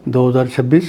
2026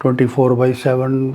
24/7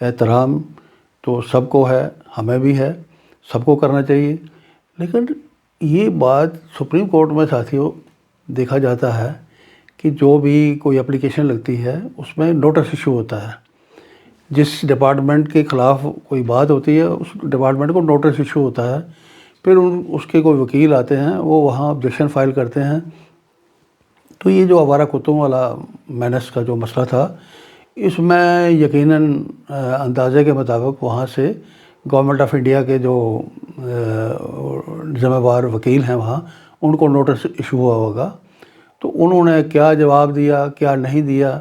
احترام تو سب کو ہے، ہمیں بھی ہے، سب کو کرنا چاہیے. لیکن یہ بات سپریم کورٹ میں ساتھیوں دیکھا جاتا ہے کہ جو بھی کوئی اپلیکیشن لگتی ہے اس میں نوٹس ایشو ہوتا ہے. جس ڈپارٹمنٹ کے خلاف کوئی بات ہوتی ہے اس ڈپارٹمنٹ کو نوٹس ایشو ہوتا ہے. پھر اس کے کوئی وکیل آتے ہیں، وہ وہاں آبجیکشن فائل کرتے ہیں. تو یہ جو آوارہ کتوں والا مینس کا جو مسئلہ تھا، اس میں یقیناً اندازے کے مطابق وہاں سے گورنمنٹ آف انڈیا کے جو ذمہ دار وکیل ہیں وہاں، ان کو نوٹس ایشو ہوا ہوگا. تو انہوں نے کیا جواب دیا، کیا نہیں دیا،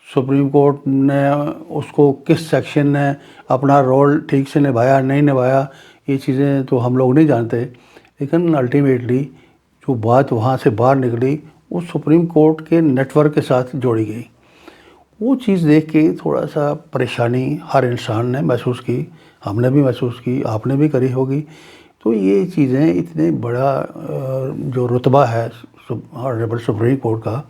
سپریم کورٹ نے اس کو کس سیکشن نے اپنا رول ٹھیک سے نبھایا نہیں نبھایا، یہ چیزیں تو ہم لوگ نہیں جانتے. لیکن الٹیمیٹلی جو بات وہاں سے باہر نکلی وہ سپریم کورٹ کے نیٹ ورک کے ساتھ جوڑی گئی. وہ چیز دیکھ کے تھوڑا سا پریشانی ہر انسان نے محسوس کی، ہم نے بھی محسوس کی، آپ نے بھی کری ہوگی. تو یہ چیزیں اتنے بڑا جو رتبہ ہے آنریبل سپریم کورٹ کا،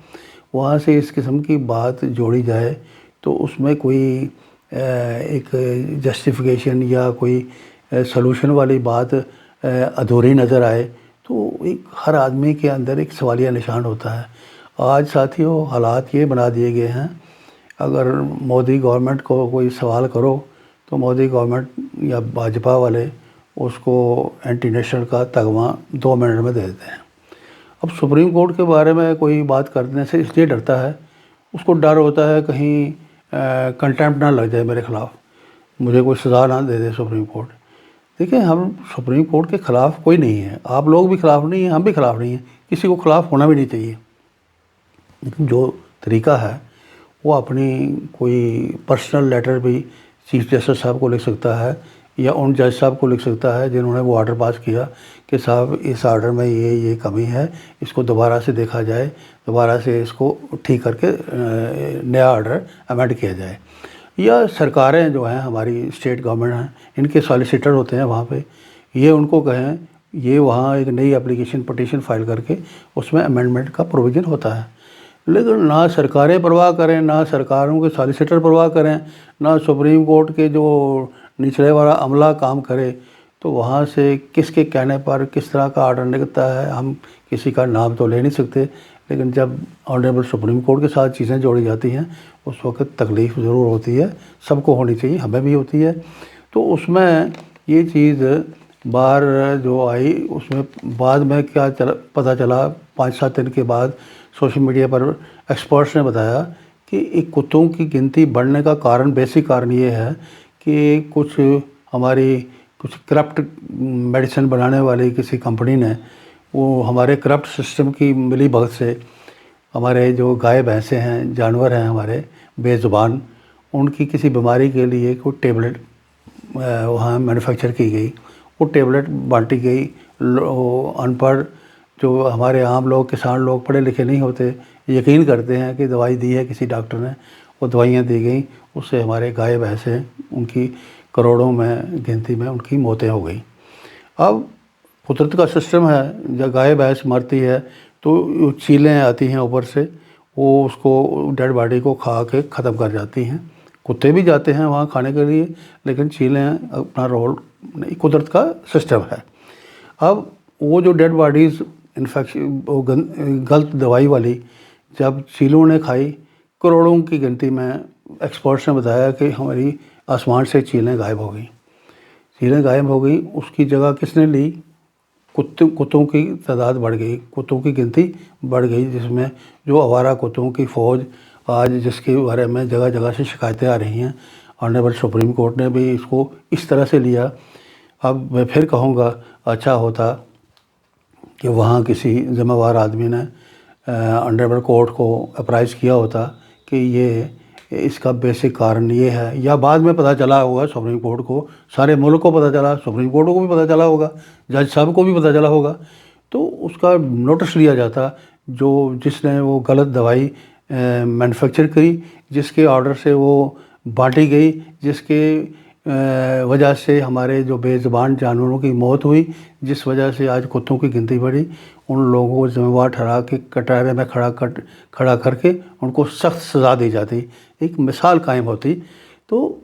وہاں سے اس قسم کی بات جوڑی جائے تو اس میں کوئی ایک جسٹیفیکیشن یا کوئی سلوشن والی بات ادھوری نظر آئے تو ایک ہر آدمی کے اندر ایک سوالیہ نشان ہوتا ہے. آج ساتھیوں حالات یہ بنا دیے گئے ہیں، اگر مودی گورنمنٹ کو کوئی سوال کرو تو مودی گورنمنٹ یا بھاجپا والے اس کو اینٹی نیشنل کا تغمہ 2 منٹ میں دے دیتے ہیں. اب سپریم کورٹ کے بارے میں کوئی بات کرنے سے اس لیے ڈرتا ہے، اس کو ڈر ہوتا ہے کہیں کنٹیمپٹ نہ لگ جائے میرے خلاف، مجھے کوئی سزا نہ دے دے سپریم کورٹ. دیکھیں ہم سپریم کورٹ کے خلاف کوئی نہیں ہے، آپ لوگ بھی خلاف نہیں ہیں، ہم بھی خلاف نہیں ہیں، کسی کو خلاف ہونا بھی نہیں چاہیے. لیکن جو طریقہ ہے وہ اپنی کوئی پرسنل لیٹر بھی چیف جسٹس صاحب کو لکھ سکتا ہے یا ان جج صاحب کو لکھ سکتا ہے جنہوں نے وہ آرڈر پاس کیا کہ صاحب اس آرڈر میں یہ کمی ہے، اس کو دوبارہ سے دیکھا جائے، دوبارہ سے اس کو ٹھیک کر کے نیا آرڈر امینڈ کیا جائے. یا سرکاریں جو ہیں ہماری اسٹیٹ گورنمنٹ ہیں، ان کے سالیسیٹر ہوتے ہیں وہاں پہ، یہ ان کو کہیں، یہ وہاں ایک نئی اپلیکیشن پٹیشن فائل کر کے اس میں امینڈمنٹ کا پروویژن ہوتا ہے. لیکن نہ سرکاریں پرواہ کریں، نہ سرکاروں کے سالیسیٹر پرواہ کریں، نہ سپریم کورٹ کے جو نچلے والا عملہ کام کرے، تو وہاں سے کس کے کہنے پر کس طرح کا آرڈر نکلتا ہے ہم کسی کا نام تو لے نہیں سکتے. لیکن جب آنریبل سپریم کورٹ کے ساتھ چیزیں جوڑی جاتی ہیں اس وقت تکلیف ضرور ہوتی ہے، سب کو ہونی چاہیے، ہمیں بھی ہوتی ہے. تو اس میں یہ چیز باہر جو آئی، اس میں بعد میں کیا پتہ چلا 5-7 دن کے بعد سوشل میڈیا پر ایکسپرٹس نے بتایا کہ ایک کتوں کی گنتی بڑھنے کا کارن، بیسک کارن یہ ہے کہ کچھ ہماری کرپٹ میڈیسن بنانے والی کسی کمپنی نے وہ ہمارے کرپٹ سسٹم کی ملی بھگت سے ہمارے جو گائے بھینسیں ہیں، جانور ہیں ہمارے بے زبان، ان کی کسی بیماری کے لیے کوئی ٹیبلٹ وہاں مینوفیکچر کی گئی، وہ ٹیبلٹ بانٹی گئی. ان پڑھ جو ہمارے عام لوگ، کسان لوگ، پڑھے لکھے نہیں ہوتے، یقین کرتے ہیں کہ دوائی دی ہے کسی ڈاکٹر نے، وہ دوائیاں دی گئیں، اس سے ہمارے گائے بھینسیں ان کی کروڑوں میں گنتی میں ان کی موتیں ہو گئیں. اب قدرت کا سسٹم ہے، جب گائے بھینس مرتی ہے تو چیلیں آتی ہیں اوپر سے، وہ اس کو ڈیڈ باڈی کو کھا کے ختم کر جاتی ہیں. کتے بھی جاتے ہیں وہاں کھانے کے لیے، لیکن چیلیں اپنا رول، قدرت کا سسٹم ہے. اب وہ جو ڈیڈ باڈیز انفیکشن، وہ غلط دوائی والی جب چیلوں نے کھائی، کروڑوں کی گنتی میں ایکسپرٹس نے بتایا کہ ہماری آسمان سے چیلیں غائب ہو گئیں. چیلیں غائب ہو گئیں، اس کی جگہ کس نے لی؟ کتوں کی تعداد بڑھ گئی، کتوں کی گنتی بڑھ گئی، جس میں جو آوارہ کتوں کی فوج آج جس کے بارے میں جگہ جگہ سے شکایتیں آ رہی ہیں، آنریبل سپریم کورٹ نے بھی اس کو اس طرح سے لیا. اب میں پھر کہوں گا اچھا ہوتا کہ وہاں کسی ذمہ دار آدمی نے آنریبل کورٹ کو اپرائز کیا ہوتا کہ یہ اس کا بیسک کارن یہ ہے، یا بعد میں پتہ چلا ہوگا سپریم کورٹ کو، سارے ملک کو پتہ چلا، سپریم کورٹ کو بھی پتہ چلا ہوگا، جج صاحب کو بھی پتہ چلا ہوگا، تو اس کا نوٹس لیا جاتا. جس نے وہ غلط دوائی مینوفیکچر کی، جس کے آرڈر سے وہ بانٹی گئی، جس کے وجہ سے ہمارے جو بے زبان جانوروں کی موت ہوئی، جس وجہ سے آج کتوں کی گنتی بڑھی، ان لوگوں کو ذمہ دار ٹھہرا کے کٹہرے میں کھڑا کر کے ان کو سخت سزا دی جاتی، ایک مثال قائم ہوتی. تو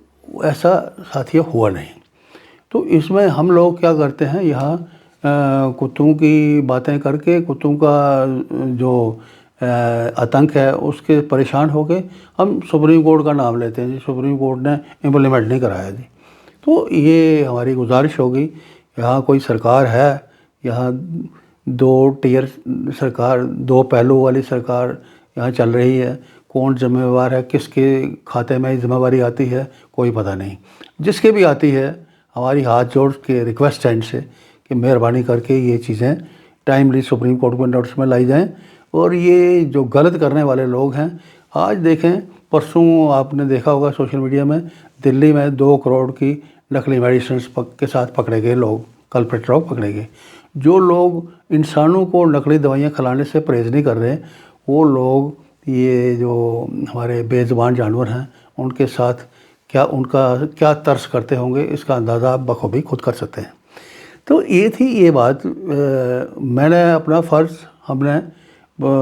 ایسا ساتھیوں ہوا نہیں۔ تو اس میں ہم لوگ کیا کرتے ہیں، یہاں کتوں کی باتیں کر کے، کتوں کا جو آتنک ہے اس کے پریشان ہو کے ہم سپریم کورٹ کا نام لیتے ہیں جی، سپریم کورٹ نے امپلیمنٹ نہیں کرایا جی۔ تو یہ ہماری گزارش ہوگی، یہاں کوئی سرکار ہے، یہاں دو ٹیئر سرکار، دو پہلو والی سرکار یہاں چل رہی ہے۔ کون ذمہ دار ہے، کس کے کھاتے میں ذمہ داری آتی ہے، کوئی پتہ نہیں۔ جس کے بھی آتی ہے، ہماری ہاتھ جوڑ کے ریکویسٹ ہے ان سے کہ مہربانی کر کے یہ چیزیں ٹائملی سپریم کورٹ کو نوٹس میں لائی جائیں۔ اور یہ جو غلط کرنے والے لوگ ہیں، آج دیکھیں، پرسوں آپ نے دیکھا ہوگا سوشل میڈیا میں، دلی میں 2 کروڑ کی نقلی میڈیسنس کے ساتھ پکڑے گئے لوگ، کلپریٹ لوگ پکڑے گئے۔ جو لوگ انسانوں کو نقلی دوائیاں کھلانے سے پرہیز نہیں کر رہے، وہ لوگ، یہ جو ہمارے بے زبان جانور ہیں، ان کے ساتھ ان کا کیا ترس کرتے ہوں گے، اس کا اندازہ آپ بخوبی خود کر سکتے ہیں۔ تو یہ تھی یہ بات، میں نے اپنا فرض ہم نے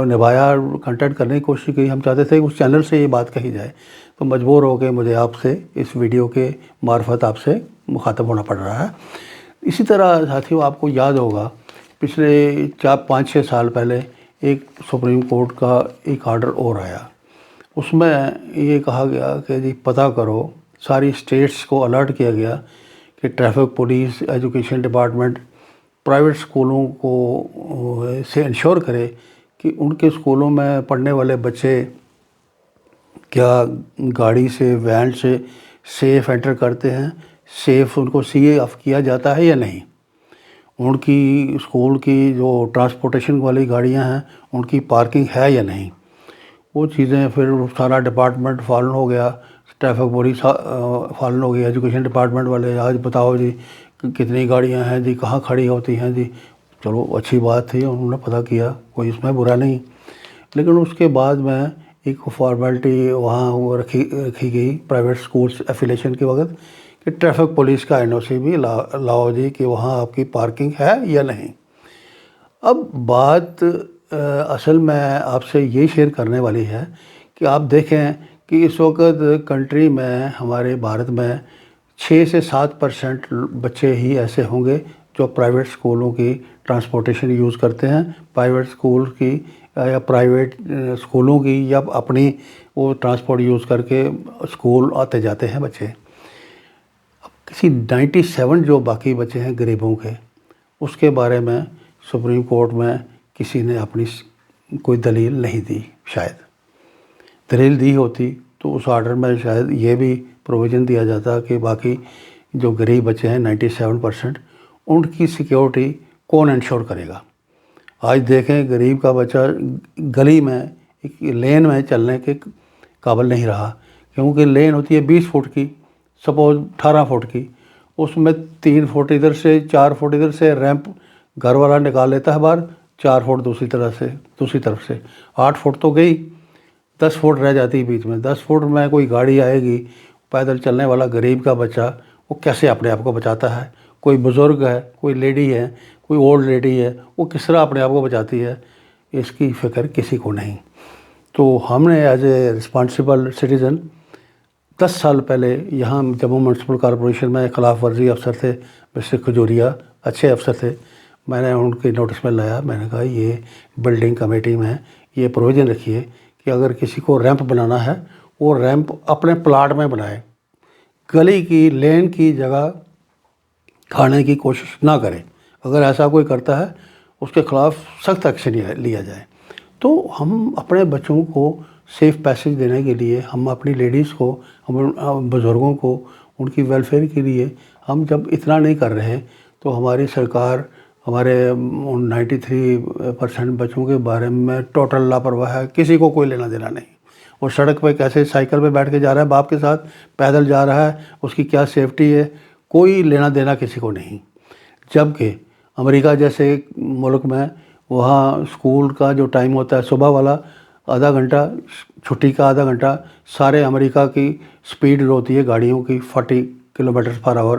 نبھایا، کنٹینٹ کرنے کی کوشش کی۔ ہم چاہتے تھے کہ اس چینل سے یہ بات کہی جائے، تو مجبور ہو کے مجھے آپ سے اس ویڈیو کے معرفت آپ سے مخاطب ہونا پڑ رہا ہے۔ اسی طرح ساتھیوں، آپ کو یاد ہوگا پچھلے 5-6 سال پہلے ایک سپریم کورٹ کا ایک آرڈر اور آیا۔ اس میں یہ کہا گیا کہ جی پتہ کرو، ساری اسٹیٹس کو الرٹ کیا گیا کہ traffic police, education department private اسکولوں کو سے انشور کرے کہ ان کے اسکولوں میں پڑھنے والے بچے کیا گاڑی سے، وین سے سیف انٹر کرتے ہیں، سیف ان کو سی اے آف کیا جاتا ہے یا نہیں، ان کی اسکول کی جو ٹرانسپورٹیشن والی گاڑیاں ہیں ان کی پارکنگ ہے یا نہیں۔ وہ چیزیں پھر سارا ڈپارٹمنٹ فالن ہو گیا، ٹریفک پولیس فالن ہو گئی، ایجوکیشن ڈپارٹمنٹ والے آج بتاؤ جی کتنی گاڑیاں ہیں جی، کہاں کھڑی ہوتی ہیں جی۔ چلو اچھی بات تھی، انہوں نے پتہ کیا، کوئی اس میں برا نہیں۔ لیکن اس کے بعد میں ایک فارمیلٹی وہاں وہ رکھی گئی پرائیویٹ سکولز ایفیلیشن کے وقت کہ ٹریفک پولیس کا این او سی بھی لاؤ جی، کہ وہاں آپ کی پارکنگ ہے یا نہیں۔ اب بات اصل میں آپ سے یہ شیئر کرنے والی ہے کہ آپ دیکھیں کہ اس وقت کنٹری میں، ہمارے بھارت میں 6 سے 7% بچے ہی ایسے ہوں گے جو پرائیویٹ اسکولوں کی ٹرانسپورٹیشن یوز کرتے ہیں، پرائیویٹ اسکول کی یا پرائیویٹ اسکولوں کی یا اپنی وہ ٹرانسپورٹ یوز کر کے اسکول آتے جاتے ہیں بچے۔ اب کسی 97 جو باقی بچے ہیں غریبوں کے، اس کے بارے میں سپریم کورٹ میں کسی نے اپنی کوئی دلیل نہیں دی۔ شاید دلیل دی ہوتی تو اس آرڈر میں شاید یہ بھی پروویژن دیا جاتا کہ باقی جو غریب بچے ہیں 97%، ان کی سیکیورٹی کون انشور کرے گا۔ آج دیکھیں غریب کا بچہ گلی میں ایک لین میں چلنے کے قابل نہیں رہا، کیونکہ لین ہوتی ہے 20 فٹ کی، سپوز 18 فٹ کی، اس میں 3 فٹ ادھر سے 4 فٹ ادھر سے ریمپ گھر والا نکال لیتا ہے باہر، 4 فٹ دوسری طرف سے 8 فٹ تو گئی، 10 فٹ رہ جاتی بیچ میں۔ 10 فٹ میں کوئی گاڑی آئے گی، پیدل چلنے والا غریب کا بچہ وہ کیسے اپنے آپ کو بچاتا ہے؟ کوئی بزرگ ہے، کوئی لیڈی ہے، کوئی اولڈ لیڈی ہے، وہ کس طرح اپنے آپ کو بچاتی ہے؟ اس کی فکر کسی کو نہیں۔ تو ہم نے ایز اے رسپانسیبل سٹیزن 10 سال پہلے یہاں جموں میونسپل کارپوریشن میں خلاف ورزی افسر تھے مسٹر کھجوریا، اچھے افسر تھے، میں نے ان کے نوٹس میں لایا، میں نے کہا یہ بلڈنگ کمیٹی میں یہ پروویژن رکھیے کہ اگر کسی کو ریمپ بنانا ہے وہ ریمپ اپنے پلاٹ میں بنائے، گلی کی لین کی جگہ کھانے کی کوشش نہ کرے۔ اگر ایسا کوئی کرتا ہے اس کے خلاف سخت ایکشن لیا جائے۔ تو ہم اپنے بچوں کو سیف پیسج دینے کے لیے، ہم اپنی لیڈیز کو، ہم بزرگوں کو، ان کی ویلفیئر کے لیے ہم جب اتنا نہیں کر رہے تو ہماری سرکار ہمارے 93% بچوں کے بارے میں ٹوٹل لاپرواہ ہے، کسی کو کوئی لینا دینا نہیں۔ وہ سڑک پہ کیسے سائیکل پہ بیٹھ کے جا رہا ہے باپ کے ساتھ، پیدل جا رہا ہے، اس کی کیا سیفٹی ہے، کوئی لینا دینا کسی کو نہیں۔ جبکہ امریکہ جیسے ملک میں وہاں اسکول کا جو ٹائم ہوتا ہے صبح والا آدھا گھنٹہ، چھٹی کا آدھا گھنٹہ، سارے امریکہ کی سپیڈ ہوتی ہے گاڑیوں کی 40 kilometre per hour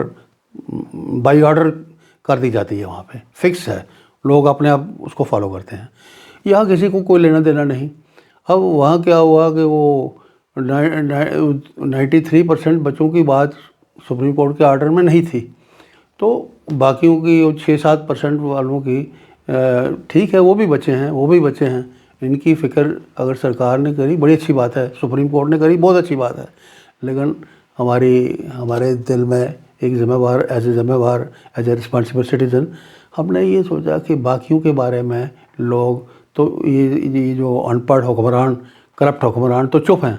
by order کر دی جاتی ہے، وہاں پہ فکس ہے، لوگ اپنے آپ اس کو فالو کرتے ہیں۔ یہاں کسی کو کوئی لینا دینا نہیں۔ اب وہاں کیا ہوا کہ وہ 93% بچوں کی بات سپریم کورٹ کے آرڈر میں نہیں تھی، تو باقیوں کی 6-7% والوں کی ٹھیک ہے، وہ بھی بچے ہیں، ان کی فکر اگر سرکار نے کری بڑی اچھی بات ہے، سپریم کورٹ نے کری بہت اچھی بات ہے، لیکن ہمارے دل میں ایک ایز اے رسپانسبل سٹیزن ہم نے یہ سوچا کہ باقیوں کے بارے میں لوگ تو یہ جو ان پڑھ حکمران، کرپٹ حکمران تو چپ ہیں،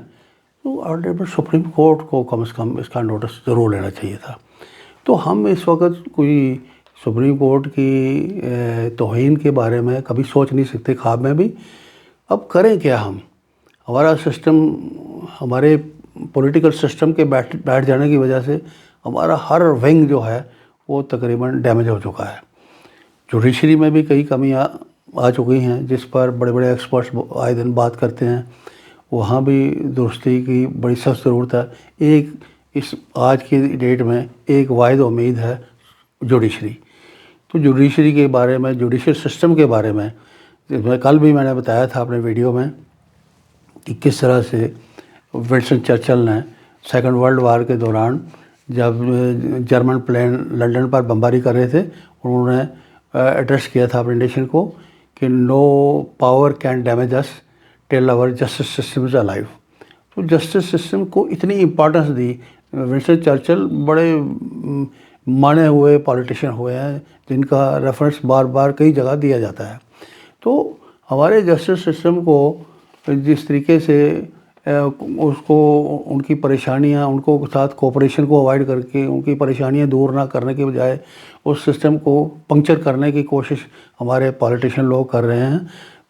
تو آنریبل سپریم کورٹ کو کم از کم اس کا نوٹس ضرور لینا چاہیے تھا۔ تو ہم اس وقت کوئی سپریم کورٹ کی توہین کے بارے میں کبھی سوچ نہیں سکتے خواب میں بھی۔ اب کریں کیا ہمارا سسٹم، ہمارے پولیٹیکل سسٹم کے بیٹھ جانے کی وجہ سے ہمارا ہر ونگ جو ہے وہ تقریباً ڈیمیج ہو چکا ہے۔ جوڈیشری میں بھی کئی کمیاں آ چکی ہیں جس پر بڑے بڑے ایکسپرٹس آئے دن بات کرتے ہیں، وہاں بھی درستی کی بڑی سخت ضرورت ہے۔ اس آج کی ڈیٹ میں ایک واحد امید ہے جوڈیشری۔ تو جوڈیشری کے بارے میں، جوڈیشل سسٹم کے بارے میں کل بھی میں نے بتایا تھا اپنے ویڈیو میں کہ کس طرح سے ونسٹن چرچل نے سیکنڈ ورلڈ وار کے دوران جب جرمن پلین لنڈن پر بمباری کر رہے تھے، انہوں نے ایڈریس کیا تھا اپنے نیشن کو کہ no power can damage us till our justice system is alive. تو جسٹس سسٹم کو اتنی امپورٹنس دی۔ ونسٹن چرچل بڑے مانے ہوئے پالیٹیشین ہوئے ہیں جن کا ریفرنس بار بار کئی جگہ دیا جاتا ہے۔ تو ہمارے جسٹس سسٹم کو جس طریقے سے اس کو ان کی پریشانیاں، ان کو ساتھ کوپریشن کو اوائڈ کر کے ان کی پریشانیاں دور نہ کرنے کے بجائے اس سسٹم کو پنکچر کرنے کی کوشش ہمارے پالیٹیشین لوگ کر رہے ہیں،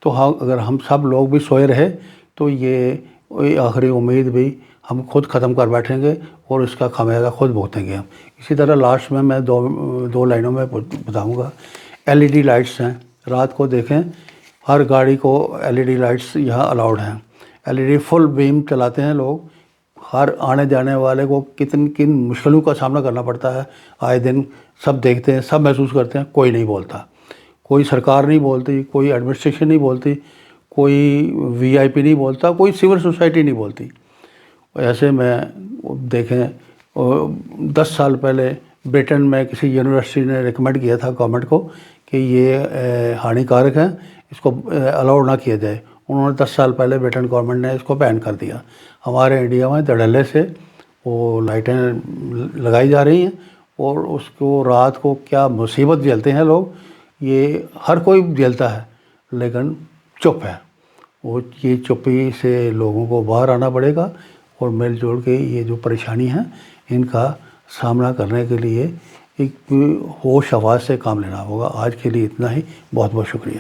تو اگر ہم سب لوگ بھی سوئے رہے تو یہ آخری امید بھی ہم خود ختم کر بیٹھیں گے اور اس کا خمیازہ خود بھگتیں گے ہم۔ اسی طرح لاسٹ میں دو لائنوں میں بتاؤں گا۔ LED لائٹس ہیں، رات کو دیکھیں ہر گاڑی کو LED لائٹس یہاں الاؤڈ ہیں۔ LED فل بیم چلاتے ہیں لوگ، ہر آنے جانے والے کو کن مشکلوں کا سامنا کرنا پڑتا ہے آئے دن، سب دیکھتے ہیں، سب محسوس کرتے ہیں، کوئی نہیں بولتا، کوئی سرکار نہیں بولتی، کوئی ایڈمنسٹریشن نہیں بولتی، کوئی VIP نہیں بولتا، کوئی سول سوسائٹی نہیں بولتی۔ ایسے میں دیکھیں 10 سال پہلے برٹن میں کسی یونیورسٹی نے ریکمینڈ کیا تھا گورنمنٹ کو کہ یہ ہانی کارک ہے، اس کو الاؤ نہ کیا جائے، انہوں نے 10 سال پہلے برٹن گورنمنٹ نے اس کو بین کر دیا۔ ہمارے انڈیا میں دھڑلے سے وہ لائٹیں لگائی جا رہی ہیں اور اس کو رات کو کیا مصیبت جھیلتے ہیں لوگ، یہ ہر کوئی جھیلتا ہے لیکن چپ ہے۔ یہ چپی سے لوگوں کو باہر آنا پڑے گا اور مل جل کے یہ جو پریشانی ہیں ان کا سامنا کرنے کے لیے ایک ہوش حواس سے کام لینا ہوگا۔ آج کے لیے اتنا ہی، بہت بہت شکریہ۔